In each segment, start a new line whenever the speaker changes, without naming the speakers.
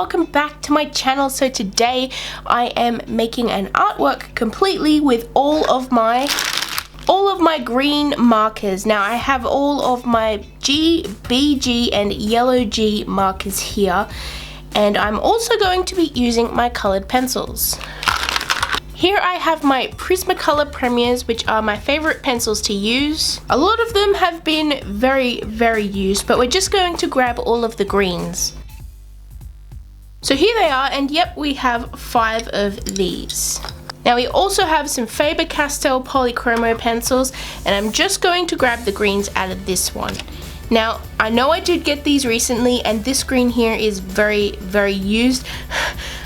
welcome back to my channel. So today I am making an artwork completely with all of my green markers. Now I have all of my G, BG and yellow G markers here, and I'm also going to be using my colored pencils. Here I have my Prismacolor Premiers, which are my favorite pencils to use. A lot of them have been very used, but we're just going to grab all of the greens. So here they are, and yep, we have 5 of these. Now we also have some Faber-Castell Polychromo pencils, and I'm just going to grab the greens out of this one. Now, I know I did get these recently, and this green here is very used.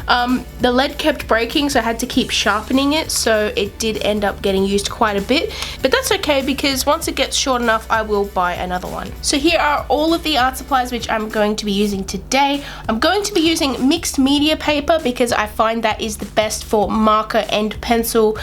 The lead kept breaking, so I had to keep sharpening it, so it did end up getting used quite a bit. But that's okay, because once it gets short enough, I will buy another one. So here are all of the art supplies which I'm going to be using today. I'm going to be using mixed media paper because I find that is the best for marker and pencil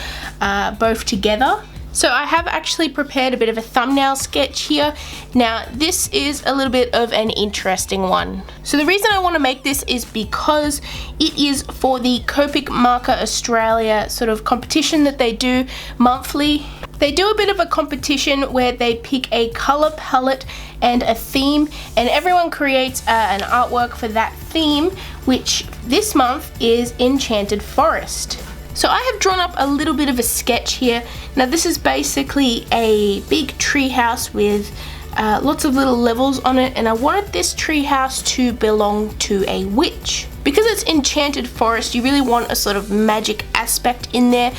both together. So I have actually prepared a bit of a thumbnail sketch here. Now this is a little bit of an interesting one. So the reason I want to make this is because it is for the Copic Marker Australia sort of competition that they do monthly. They do a bit of a competition where they pick a color palette and a theme, and everyone creates an artwork for that theme, which this month is Enchanted Forest. So I have drawn up a little bit of a sketch here. Now this is basically a big tree house with lots of little levels on it, and I wanted this tree house to belong to a witch. Because it's Enchanted Forest, you really want a sort of magic aspect in there,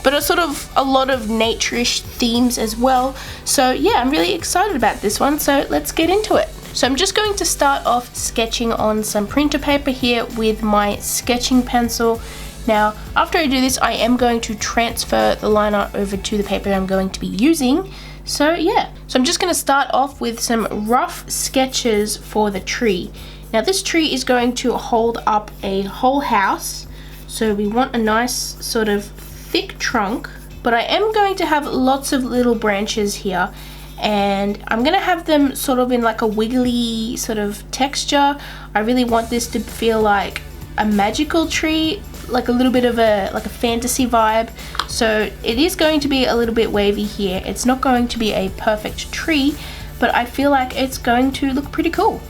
but a lot of nature-ish themes as well. So yeah, I'm really excited about this one, so let's get into it. So I'm just going to start off sketching on some printer paper here with my sketching pencil. Now, after I do this, I am going to transfer the line art over to the paper I'm going to be using. So yeah, so I'm just going to start off with some rough sketches for the tree. Now this tree is going to hold up a whole house, so we want a nice sort of thick trunk, but I am going to have lots of little branches here, and I'm going to have them sort of in like a wiggly sort of texture. I really want this to feel like a magical tree, like a little bit of a fantasy vibe. So it is going to be a little bit wavy here. It's not going to be a perfect tree, but I feel like it's going to look pretty cool.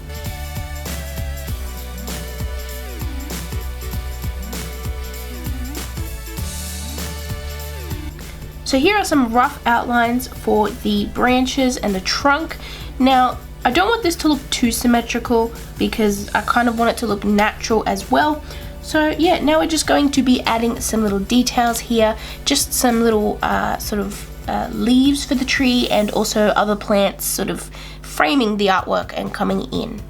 So here are some rough outlines for the branches and the trunk. Now I don't want this to look too symmetrical because I kind of want it to look natural as well. So yeah, now we're just going to be adding some little details here, just some little leaves for the tree, and also other plants sort of framing the artwork and coming in.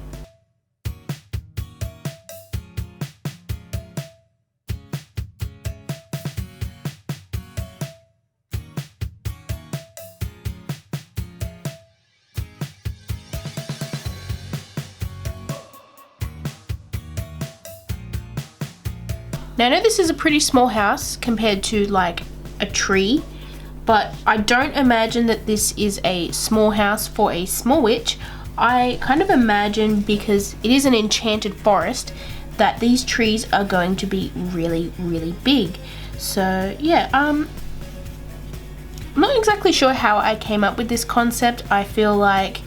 Now I know this is a pretty small house compared to like a tree, but I don't imagine that this is a small house for a small witch. I kind of imagine, because it is an enchanted forest, that these trees are going to be really big. So yeah, I'm not exactly sure how I came up with this concept. I feel like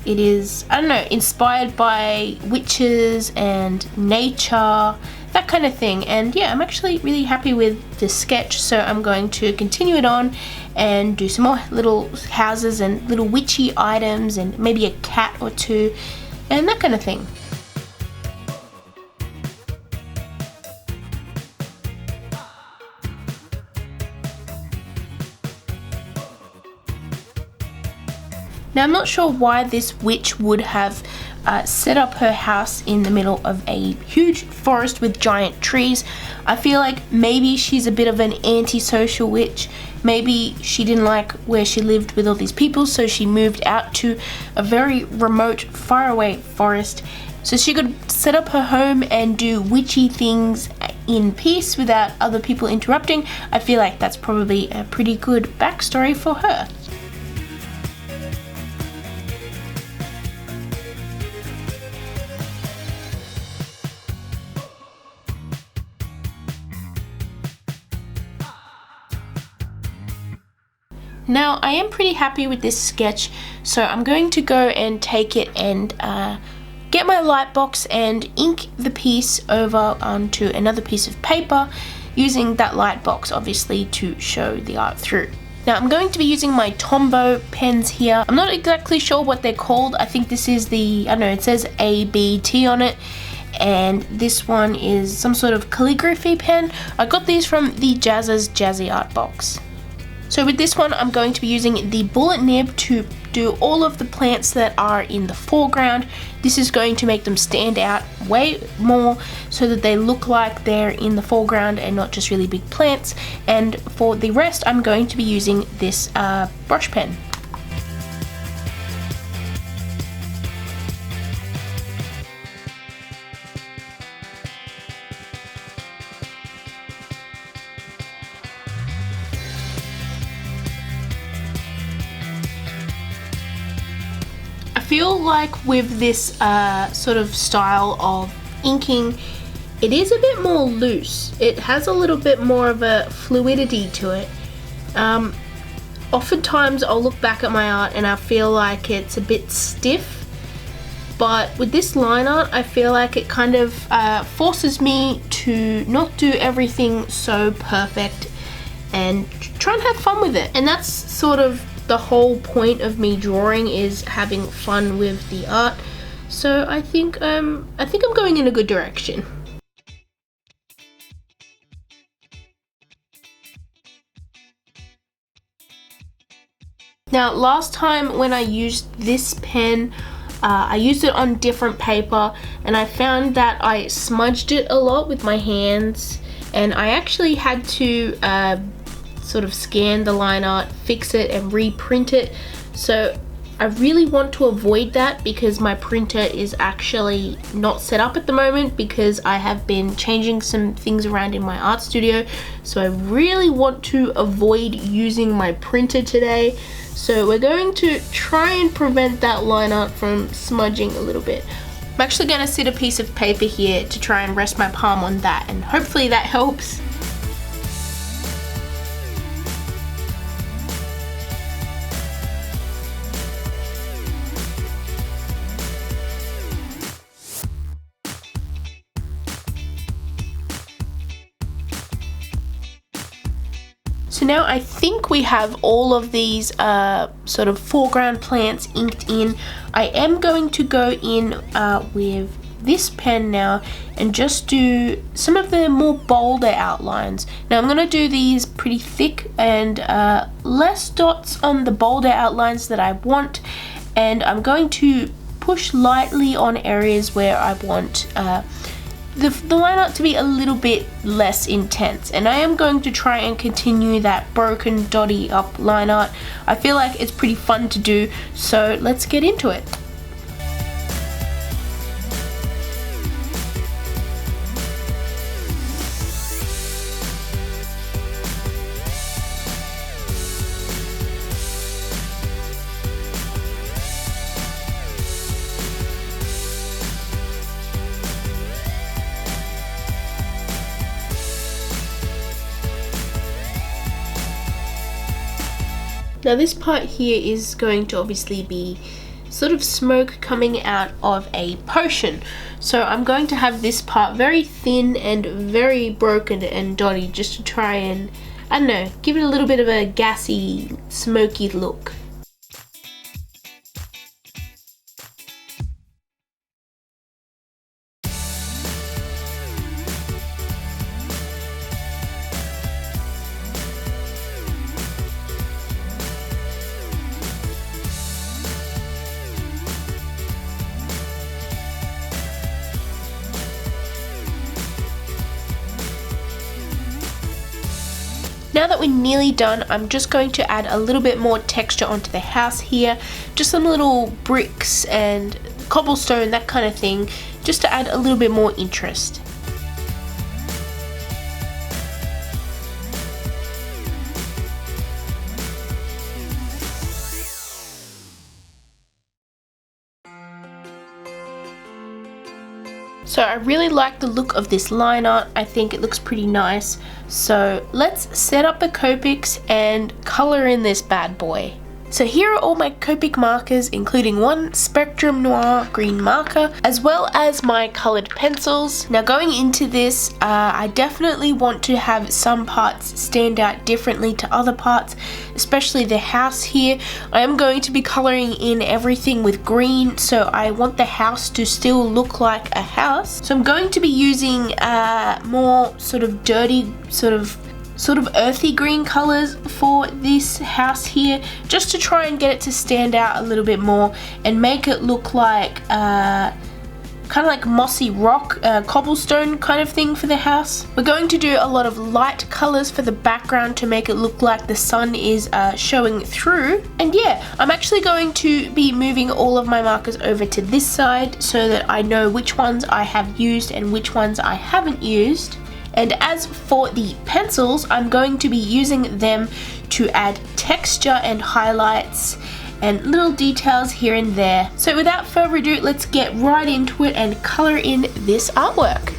it is, I don't know, inspired by witches and nature, that kind of thing. And yeah, I'm actually really happy with the sketch, so I'm going to continue it on and do some more little houses and little witchy items and maybe a cat or two and that kind of thing. Now I'm not sure why this witch would have set up her house in the middle of a huge forest with giant trees. I feel like maybe she's a bit of an antisocial witch. Maybe she didn't like where she lived with all these people, so she moved out to a very remote, faraway forest so she could set up her home and do witchy things in peace without other people interrupting. I feel like that's probably a pretty good backstory for her. Now I am pretty happy with this sketch, so I'm going to go and take it and get my light box and ink the piece over onto another piece of paper, using that light box obviously to show the art through. Now I'm going to be using my Tombow pens here. I'm not exactly sure what they're called. I think this is the, I don't know, it says ABT on it. And this one is some sort of calligraphy pen. I got these from the Jazz's Jazzy Art box. So with this one, I'm going to be using the bullet nib to do all of the plants that are in the foreground. This is going to make them stand out way more so that they look like they're in the foreground and not just really big plants. And for the rest, I'm going to be using this brush pen. I feel like with this sort of style of inking, it is a bit more loose. It has a little bit more of a fluidity to it. Oftentimes I'll look back at my art and I feel like it's a bit stiff, but with this line art I feel like it kind of forces me to not do everything so perfect and try and have fun with it. And that's sort of the whole point of me drawing, is having fun with the art. So I think I'm going in a good direction. Now last time when I used this pen, I used it on different paper and I found that I smudged it a lot with my hands, and I actually had to sort of scan the line art, fix it and reprint it. So I really want to avoid that because my printer is actually not set up at the moment because I have been changing some things around in my art studio. So I really want to avoid using my printer today. So we're going to try and prevent that line art from smudging a little bit. I'm actually going to sit a piece of paper here to try and rest my palm on that, and hopefully that helps. So now I think we have all of these sort of foreground plants inked in. I am going to go in with this pen now and just do some of the more bolder outlines. Now I'm going to do these pretty thick and less dots on the bolder outlines that I want, and I'm going to push lightly on areas where I want the line art to be a little bit less intense, and I am going to try and continue that broken dotty up line art. I feel like it's pretty fun to do, so let's get into it. Now this part here is going to obviously be sort of smoke coming out of a potion. So I'm going to have this part very thin and very broken and dotty just to try and, I don't know, give it a little bit of a gassy, smoky look. Now that we're nearly done, I'm just going to add a little bit more texture onto the house here. Just some little bricks and cobblestone, that kind of thing, just to add a little bit more interest. So I really like the look of this line art. I think it looks pretty nice. So let's set up the Copics and color in this bad boy. So here are all my Copic markers, including one Spectrum Noir green marker, as well as my colored pencils. Now going into this, I definitely want to have some parts stand out differently to other parts, especially the house here. I am going to be coloring in everything with green, so I want the house to still look like a house. So I'm going to be using more sort of dirty, sort of earthy green colors for this house here, just to try and get it to stand out a little bit more and make it look like kind of like mossy rock, cobblestone kind of thing for the house. We're going to do a lot of light colors for the background to make it look like the sun is showing through. And yeah, I'm actually going to be moving all of my markers over to this side so that I know which ones I have used and which ones I haven't used. And as for the pencils, I'm going to be using them to add texture and highlights and little details here and there. So without further ado, let's get right into it and color in this artwork.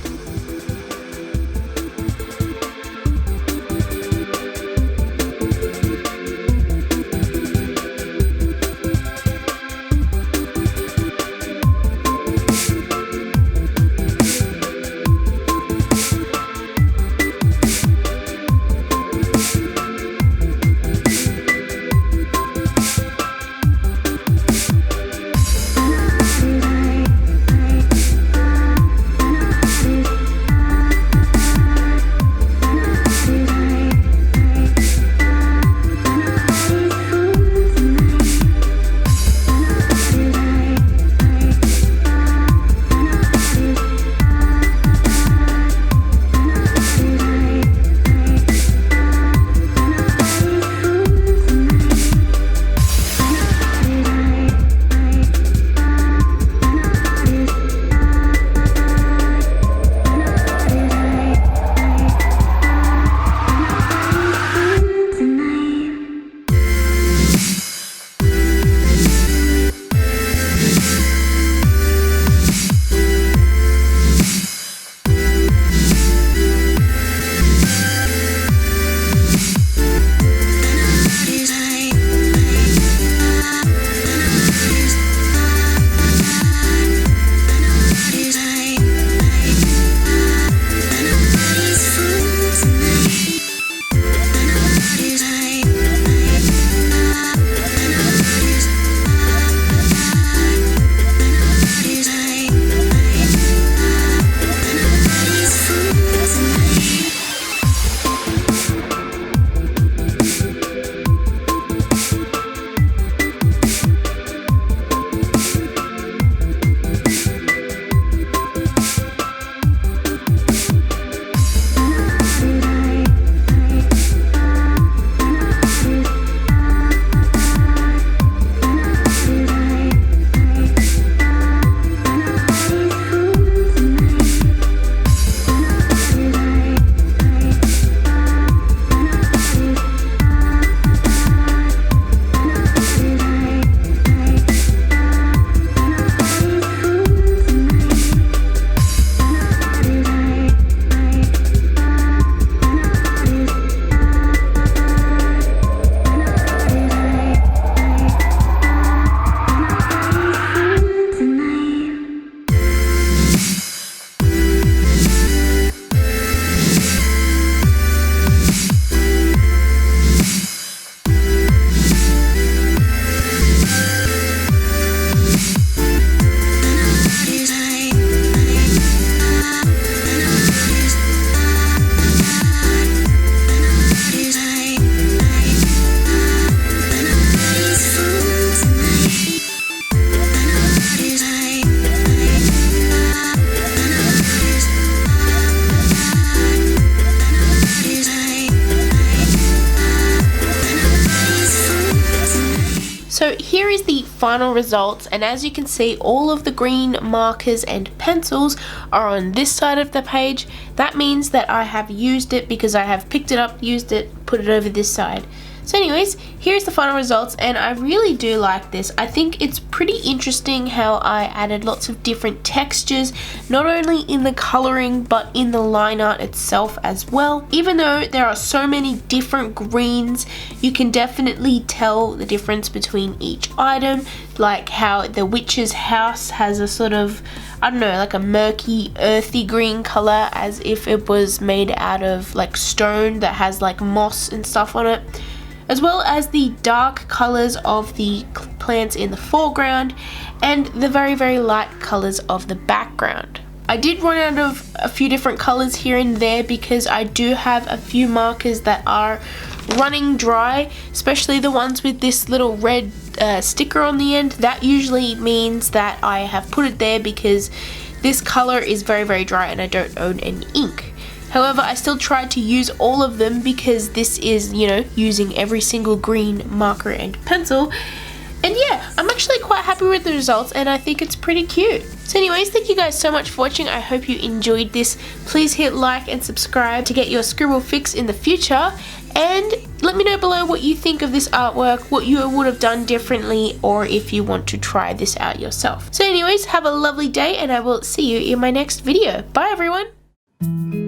So here is the final results, and as you can see, all of the green markers and pencils are on this side of the page. That means that I have used it because I have picked it up, used it, put it over this side. So anyways, here's the final results, and I really do like this. I think it's pretty interesting how I added lots of different textures, not only in the coloring but in the line art itself as well. Even though there are so many different greens, you can definitely tell the difference between each item, like how the witch's house has a sort of, I don't know, like a murky earthy green color, as if it was made out of like stone that has like moss and stuff on it, as well as the dark colors of the plants in the foreground and the very, very light colors of the background. I did run out of a few different colors here and there because I do have a few markers that are running dry, especially the ones with this little red sticker on the end. That usually means that I have put it there because this color is very, very dry and I don't own any ink. However, I still tried to use all of them because this is, you know, using every single green marker and pencil. And yeah, I'm actually quite happy with the results and I think it's pretty cute. So anyways, thank you guys so much for watching. I hope you enjoyed this. Please hit like and subscribe to get your scribble fix in the future. And let me know below what you think of this artwork, what you would have done differently, or if you want to try this out yourself. So anyways, have a lovely day and I will see you in my next video. Bye everyone!